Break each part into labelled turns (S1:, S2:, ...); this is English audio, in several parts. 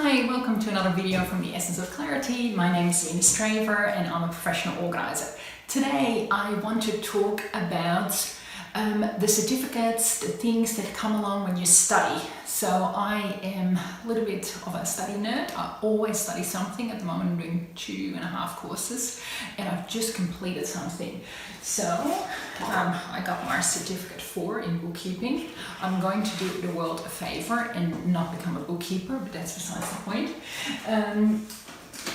S1: Hi, welcome to another video from The Essence of Clarity. My name is Lena Straver and I'm a professional organizer. Today I want to talk about the certificates, the things that come along when you study. So I am a little bit of a study nerd. I always study something. At the moment I'm doing 2.5 courses and I've just completed something. So I got my certificate 4 in bookkeeping. I'm going to do the world a favor and not become a bookkeeper, but that's besides the point.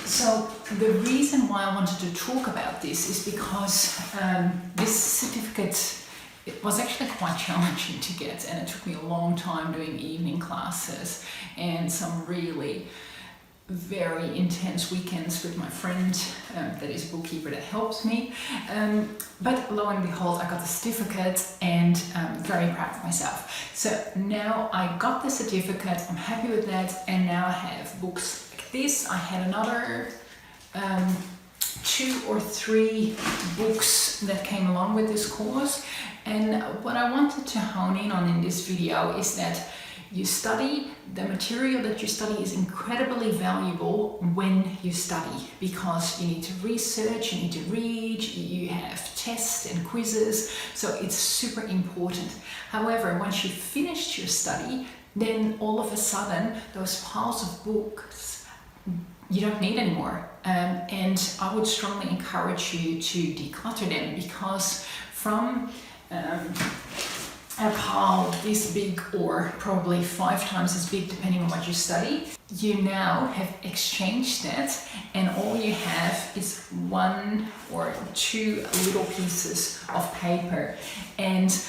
S1: So the reason why I wanted to talk about this is because this certificate, it was actually quite challenging to get, and it took me a long time doing evening classes and some really very intense weekends with my friend that is a bookkeeper that helps me. But lo and behold, I got the certificate and I'm very proud of myself. So now I got the certificate, I'm happy with that, and now I have books like this. I had another 2 or 3 books that came along with this course, and what I wanted to hone in on in this video is that you study, the material that you study is incredibly valuable when you study, because you need to research, you need to read, you have tests and quizzes, so it's super important. However, once you've finished your study, then all of a sudden those piles of books you don't need anymore. And I would strongly encourage you to declutter them, because from a pile this big, or probably 5 times as big depending on what you study, you now have exchanged that and all you have is 1 or 2 little pieces of paper, and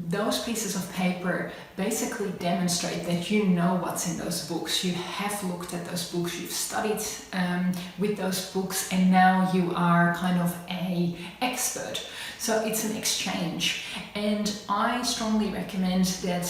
S1: those pieces of paper basically demonstrate that you know what's in those books. You have looked at those books, you've studied with those books, and now you are kind of an expert. So it's an exchange, and I strongly recommend that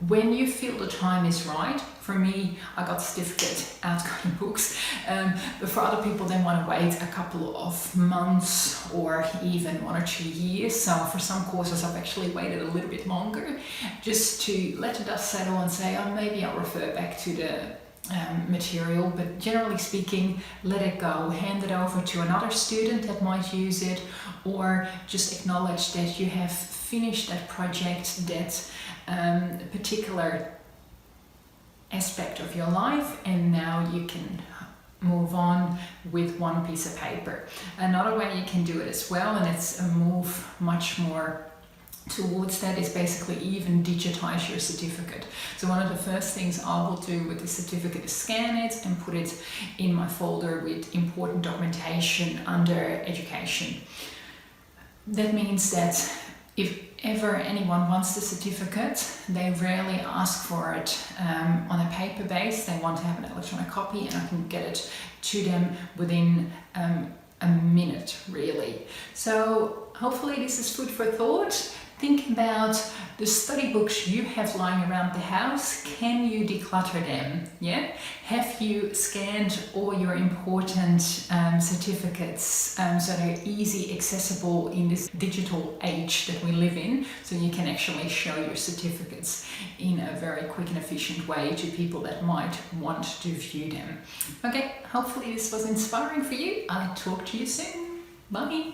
S1: when you feel the time is right. For me, I got certificate outgoing books, but for other people they want to wait a couple of months or even 1 or 2 years. So for some courses I've actually waited a little bit longer, just to let the dust settle and say, oh, maybe I'll refer back to the material. But generally speaking, let it go, hand it over to another student that might use it, or just acknowledge that you have finished that project, that particular aspect of your life, and now you can move on with 1 piece of paper. Another way you can do it as well, and it's a move much more towards that, is basically even digitize your certificate. So one of the first things I will do with the certificate is scan it and put it in my folder with important documentation under education. That means that if ever anyone wants the certificate, they rarely ask for it on a paper base. They want to have an electronic copy, and I can get it to them within a minute, really. So hopefully this is food for thought. Think about the study books you have lying around the house. Can you declutter them? Yeah? Have you scanned all your important certificates so they're easy accessible in this digital age that we live in, so you can actually show your certificates in a very quick and efficient way to people that might want to view them. Okay, hopefully this was inspiring for you. I'll talk to you soon. Bye.